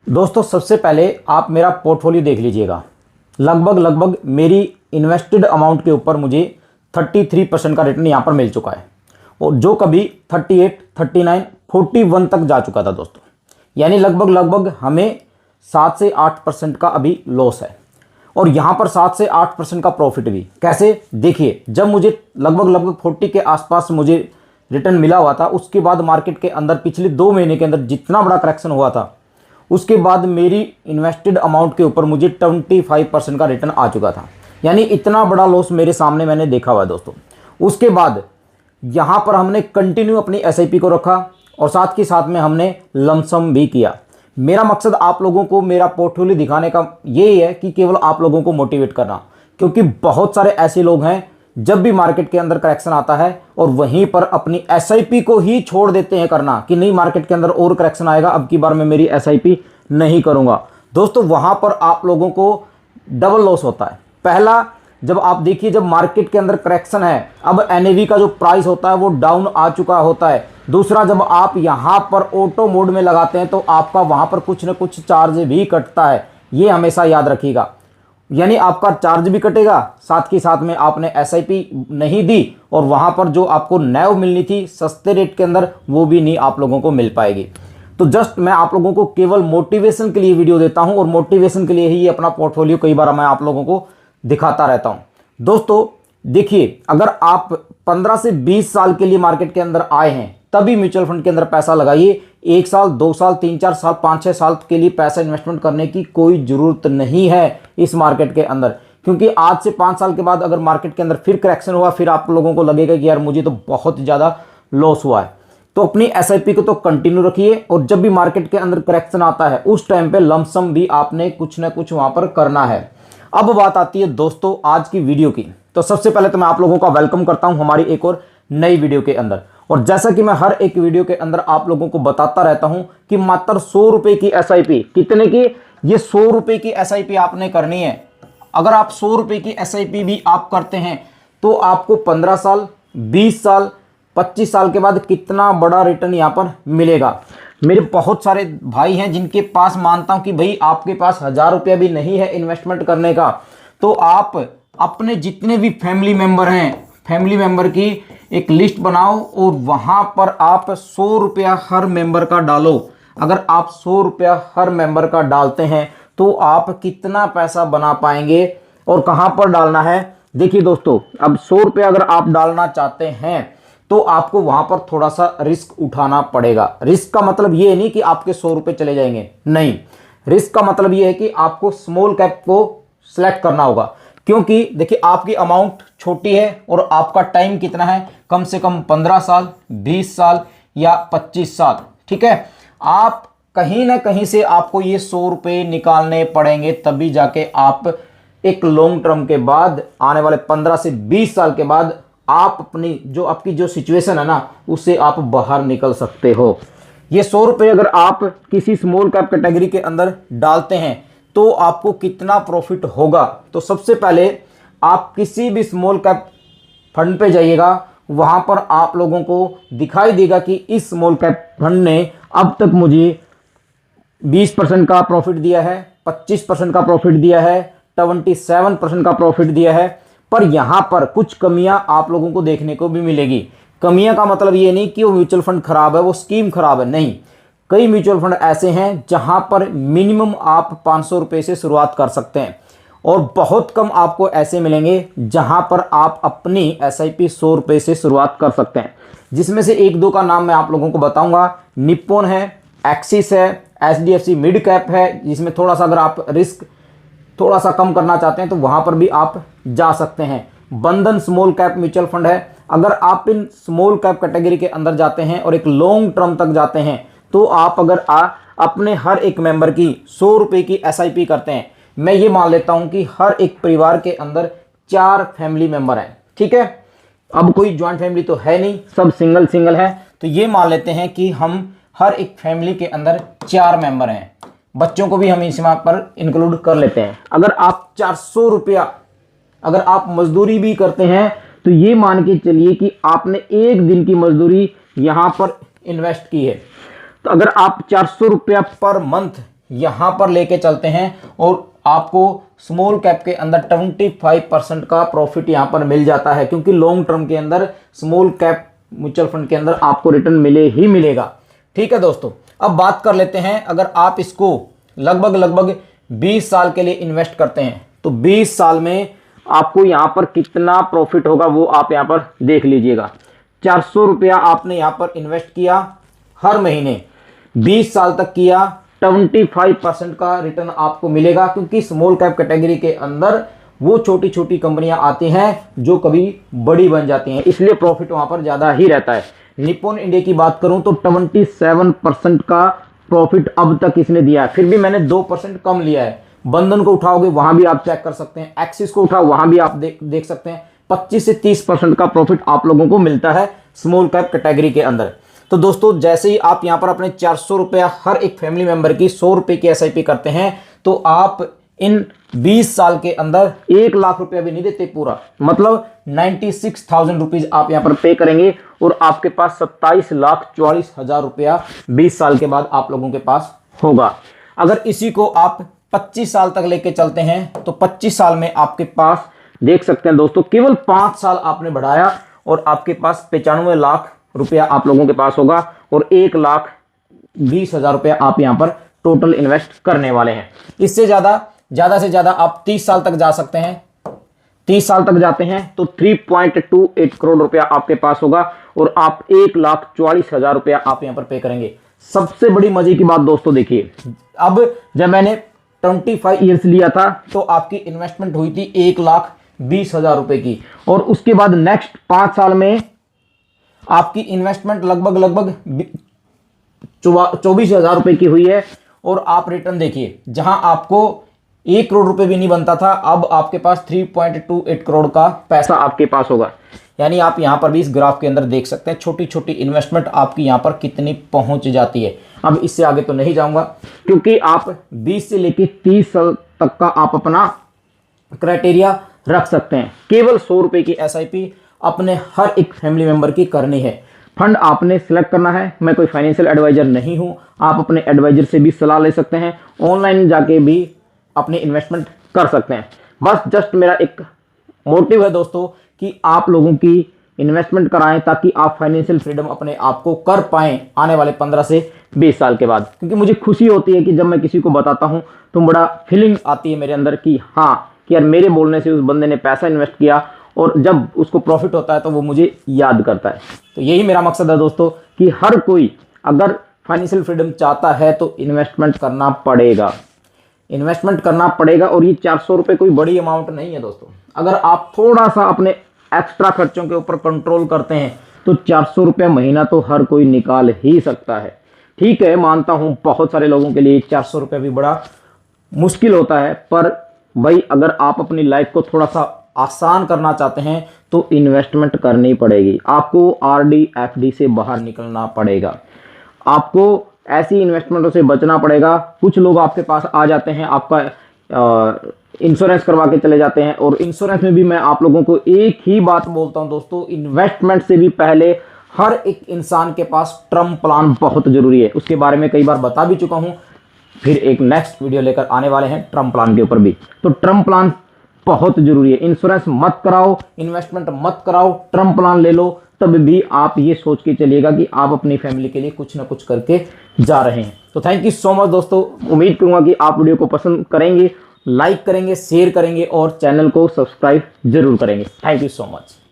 दोस्तों सबसे पहले आप मेरा पोर्टफोलियो देख लीजिएगा। लगभग मेरी इन्वेस्टेड अमाउंट के ऊपर मुझे 33% का रिटर्न यहाँ पर मिल चुका है, और जो कभी 38, 39, 41 तक जा चुका था दोस्तों। यानी लगभग हमें 7 से 8% का अभी लॉस है, और यहाँ पर 7 से 8% का प्रॉफिट भी। कैसे? देखिए, जब मुझे लगभग 40 के आसपास मुझे रिटर्न मिला हुआ था, उसके बाद मार्केट के अंदर पिछले 2 महीने के अंदर जितना बड़ा करेक्शन हुआ था, उसके बाद मेरी इन्वेस्टेड अमाउंट के ऊपर मुझे 25% का रिटर्न आ चुका था। यानी इतना बड़ा लॉस मेरे सामने मैंने देखा हुआ है दोस्तों। उसके बाद यहाँ पर हमने कंटिन्यू अपनी एसआईपी को रखा, और साथ के साथ में हमने लमसम भी किया। मेरा मकसद आप लोगों को मेरा पोर्टफोलियो दिखाने का यही है कि केवल आप लोगों को मोटिवेट करना, क्योंकि बहुत सारे ऐसे लोग हैं जब भी मार्केट के अंदर करेक्शन आता है और वहीं पर अपनी एसआईपी को ही छोड़ देते हैं करना, कि नहीं मार्केट के अंदर और करेक्शन आएगा, अब की बार मैं मेरी एसआईपी नहीं करूंगा। दोस्तों वहां पर आप लोगों को डबल लॉस होता है। पहला, जब आप देखिए जब मार्केट के अंदर करेक्शन है, अब एनएवी का जो प्राइस होता है वो डाउन आ चुका होता है। दूसरा, जब आप यहां पर ऑटो मोड में लगाते हैं तो आपका वहां पर कुछ ना कुछ चार्ज भी कटता है, ये हमेशा याद रखिएगा। यानी आपका चार्ज भी कटेगा, साथ के साथ में आपने एसआईपी नहीं दी, और वहां पर जो आपको नैव मिलनी थी सस्ते रेट के अंदर, वो भी नहीं आप लोगों को मिल पाएगी। तो जस्ट मैं आप लोगों को केवल मोटिवेशन के लिए वीडियो देता हूं, और मोटिवेशन के लिए ही अपना पोर्टफोलियो कई बार मैं आप लोगों को दिखाता रहता हूं। दोस्तों देखिए, अगर आप 15 से 20 साल के लिए मार्केट के अंदर आए हैं, तभी म्यूचुअल फंड के अंदर पैसा लगाइए। 1 साल, 2 साल, 3, 4 साल, 5, 6 साल के लिए पैसा इन्वेस्टमेंट करने की कोई जरूरत नहीं है इस मार्केट के अंदर, क्योंकि आज से 5 साल के बाद अगर मार्केट के अंदर फिर करेक्शन हुआ, फिर आप लोगों को लगेगा कि यार मुझे तो बहुत ज़्यादा लॉस हुआ है। तो अपनी एसआईपी को तो कंटिन्यू रखिए, और जब भी मार्केट के अंदर करेक्शन आता है उस टाइम पे लमसम भी आपने कुछ ना कुछ वहां पर करना है। अब बात आती है दोस्तों आज की वीडियो की। तो सबसे पहले तो मैं आप लोगों का वेलकम करता हूं हमारी एक और नई वीडियो के अंदर। और जैसा कि मैं हर एक वीडियो के अंदर आप लोगों को बताता रहता हूं कि मात्र 100 रुपए की एसआईपी, कितने की? ये 100 रुपए की एसआईपी आपने करनी है। अगर आप 100 रुपए की एसआईपी भी आप करते हैं तो आपको 15 साल, 20 साल, 25 साल के बाद कितना बड़ा रिटर्न यहां पर मिलेगा। मेरे बहुत सारे भाई हैं जिनके पास, मानता हूं कि भाई आपके पास 1000 रुपया भी नहीं है इन्वेस्टमेंट करने का, तो आप अपने जितने भी फैमिली मेंबर हैं, फैमिली मेंबर की एक लिस्ट बनाओ, और वहां पर आप 100 रुपया हर मेंबर का डालो। अगर आप 100 रुपया हर मेंबर का डालते हैं तो आप कितना पैसा बना पाएंगे, और कहां पर डालना है? देखिए दोस्तों, अब 100 रुपया अगर आप डालना चाहते हैं तो आपको वहां पर थोड़ा सा रिस्क उठाना पड़ेगा। रिस्क का मतलब ये नहीं कि आपके 100 रुपए चले जाएंगे, नहीं। रिस्क का मतलब ये है कि आपको स्मॉल कैप को सिलेक्ट करना होगा, क्योंकि देखिए आपकी अमाउंट छोटी है और आपका टाइम कितना है, कम से कम 15 साल, 20 साल या 25 साल। ठीक है, आप कहीं ना कहीं से आपको ये 100 रुपए निकालने पड़ेंगे, तभी जाके आप एक लॉन्ग टर्म के बाद, आने वाले 15 से 20 साल के बाद, आप अपनी जो आपकी जो सिचुएशन है ना, उससे आप बाहर निकल सकते हो। ये 100 रुपए अगर आप किसी स्मॉल कैप कैटेगरी के अंदर डालते हैं तो आपको कितना प्रॉफिट होगा? तो सबसे पहले आप किसी भी स्मॉल कैप फंड पे जाइएगा, वहां पर आप लोगों को दिखाई देगा कि इस स्मॉल कैप फंड ने अब तक मुझे 20% का प्रॉफिट दिया है, 25% का प्रॉफिट दिया है, 27% का प्रॉफिट दिया है। पर यहां पर कुछ कमियां आप लोगों को देखने को भी मिलेगी। कमियां का मतलब ये नहीं कि वो म्यूचुअल फंड खराब है, वो स्कीम खराब है, नहीं। कई म्यूचुअल फंड ऐसे हैं जहां पर मिनिमम आप 500 रुपए से शुरुआत कर सकते हैं, और बहुत कम आपको ऐसे मिलेंगे जहां पर आप अपनी एसआईपी 100 रुपए से शुरुआत कर सकते हैं। जिसमें से 1-2 का नाम मैं आप लोगों को बताऊंगा। निप्पॉन है, एक्सिस है, एचडीएफसी मिड कैप है, जिसमें थोड़ा सा अगर आप रिस्क थोड़ा सा कम करना चाहते हैं तो वहां पर भी आप जा सकते हैं। बंधन स्मॉल कैप म्यूचुअल फंड है। अगर आप इन स्मॉल कैप कैटेगरी के अंदर जाते हैं और एक लॉन्ग टर्म तक जाते हैं, तो आप अगर अपने हर एक मेंबर की 100 रुपए की एसआईपी करते हैं, मैं ये मान लेता हूं कि हर एक परिवार के अंदर 4 फैमिली मेंबर हैं। ठीक है, अब कोई ज्वाइंट फैमिली तो है नहीं, सब सिंगल सिंगल है, तो ये मान लेते हैं कि हम हर एक फैमिली के अंदर 4 मेंबर हैं। बच्चों को भी हम इस पर इंक्लूड कर लेते हैं। अगर आप 400 रुपया अगर आप मजदूरी भी करते हैं तो ये मान के चलिए कि आपने 1 दिन की मजदूरी यहां पर इन्वेस्ट की है। तो अगर आप 400 रुपया पर मंथ यहाँ पर लेके चलते हैं और आपको स्मॉल कैप के अंदर 25% का प्रॉफिट यहाँ पर मिल जाता है, क्योंकि लॉन्ग टर्म के अंदर स्मॉल कैप म्यूचुअल फंड के अंदर आपको रिटर्न मिले ही मिलेगा। ठीक है दोस्तों, अब बात कर लेते हैं, अगर आप इसको लगभग 20 साल के लिए इन्वेस्ट करते हैं तो 20 साल में आपको यहाँ पर कितना प्रॉफिट होगा वो आप यहाँ पर देख लीजिएगा। 400 रुपया आपने यहाँ पर इन्वेस्ट किया, हर महीने 20 साल तक किया, 25% का रिटर्न आपको मिलेगा, क्योंकि स्मॉल कैप कैटेगरी के अंदर वो छोटी छोटी कंपनियां आती हैं जो कभी बड़ी बन जाती हैं, इसलिए प्रॉफिट वहां पर ज्यादा ही रहता है। निप्पॉन इंडिया की बात करूं तो 27% का प्रॉफिट अब तक इसने दिया है, फिर भी मैंने 2% कम लिया है। बंधन को उठाओगे वहां भी आप चेक कर सकते हैं, एक्सिस को उठाओ वहां भी आप देख सकते हैं, 25 से 30% का प्रॉफिट आप लोगों को मिलता है स्मॉल कैप कैटेगरी के अंदर। तो दोस्तों, जैसे ही आप यहां पर अपने 400 रुपया हर एक फैमिली मेंबर की 100 रुपए की एसआईपी करते हैं तो आप इन 20 साल के अंदर 1 लाख रुपया भी नहीं देते पूरा, मतलब 96,000 रुपीज आप यहां पर पे करेंगे और आपके पास 27,44,000 रुपया 20 साल के बाद आप लोगों के पास होगा। अगर इसी को आप 25 साल तक लेके चलते हैं तो 25 साल में आपके पास देख सकते हैं दोस्तों, केवल 5 साल आपने बढ़ाया और आपके पास 95 लाख रुपया आप लोगों के पास होगा और 1,20,000 रुपया आप यहां पर टोटल इन्वेस्ट करने वाले हैं। इससे ज्यादा से ज्यादा आप 30 साल तक जा सकते हैं। 30 साल तक जाते हैं तो 3.28 करोड़ रुपया आपके पास होगा और आप 1,44,000 रुपया आप यहां पर पे करेंगे। सबसे बड़ी मजे की बात दोस्तों देखिए, अब जब मैंने 25 ईयर्स लिया था तो आपकी इन्वेस्टमेंट हुई थी 1,20,000 रुपए की, और उसके बाद नेक्स्ट 5 साल में आपकी इन्वेस्टमेंट लगभग 24,000 रुपए की हुई है। और आप रिटर्न देखिए, जहां आपको 1 करोड़ रुपए भी नहीं बनता था, अब आपके पास 3.28 करोड़ का पैसा आपके पास होगा। यानी आप यहां पर भी इस ग्राफ के अंदर देख सकते हैं छोटी छोटी इन्वेस्टमेंट आपकी यहां पर कितनी पहुंच जाती है। अब इससे आगे तो नहीं जाऊंगा, क्योंकि आप 20 से लेकर 30 साल तक का आप अपना क्राइटेरिया रख सकते हैं। केवल 100 रुपए की एसआईपी अपने हर एक फैमिली मेंबर की करनी है। फंड आपने सिलेक्ट करना है। मैं कोई फाइनेंशियल एडवाइजर नहीं हूं, आप अपने एडवाइजर से भी सलाह ले सकते हैं, ऑनलाइन जाके भी अपनी इन्वेस्टमेंट कर सकते हैं। बस जस्ट मेरा एक मोटिव है दोस्तों कि आप लोगों की इन्वेस्टमेंट कराएं ताकि आप फाइनेंशियल फ्रीडम अपने आप को कर पाएं आने वाले 15 से 20 साल के बाद। क्योंकि मुझे खुशी होती है कि जब मैं किसी को बताता हूं तो बड़ा फीलिंग आती है मेरे अंदर कि हाँ, कि यार मेरे बोलने से उस बंदे ने पैसा इन्वेस्ट किया और जब उसको प्रॉफिट होता है तो वो मुझे याद करता है। तो यही मेरा मकसद है दोस्तों कि हर कोई अगर फाइनेंशियल फ्रीडम चाहता है तो इन्वेस्टमेंट करना पड़ेगा, इन्वेस्टमेंट करना पड़ेगा। और ये 400 रुपये कोई बड़ी अमाउंट नहीं है दोस्तों। अगर आप थोड़ा सा अपने एक्स्ट्रा खर्चों के ऊपर कंट्रोल करते हैं तो 400 रुपये महीना तो हर कोई निकाल ही सकता है। ठीक है, मानता हूँ बहुत सारे लोगों के लिए 400 रुपये भी बड़ा मुश्किल होता है, पर भाई अगर आप अपनी लाइफ को थोड़ा सा आसान करना चाहते हैं तो इन्वेस्टमेंट करनी पड़ेगी। आपको आरडी एफडी से बाहर निकलना पड़ेगा, आपको ऐसी इन्वेस्टमेंटों से बचना पड़ेगा। कुछ लोग आपके पास आ जाते हैं, आपका इंश्योरेंस करवा के चले जाते हैं, और इंश्योरेंस में भी मैं आप लोगों को एक ही बात बोलता हूं दोस्तों, इन्वेस्टमेंट से भी पहले हर एक इंसान के पास टर्म प्लान बहुत जरूरी है। उसके बारे में कई बार बता भी चुका हूं, फिर एक नेक्स्ट वीडियो लेकर आने वाले हैं टर्म प्लान के ऊपर भी। तो टर्म प्लान बहुत जरूरी है। इंश्योरेंस मत कराओ, इन्वेस्टमेंट मत कराओ, टर्म प्लान ले लो, तब भी आप ये सोच के चलिएगा कि आप अपनी फैमिली के लिए कुछ ना कुछ करके जा रहे हैं। तो थैंक यू सो मच दोस्तों, उम्मीद करूंगा कि आप वीडियो को पसंद करेंगे, लाइक करेंगे, शेयर करेंगे और चैनल को सब्सक्राइब जरूर करेंगे। Thank you so much.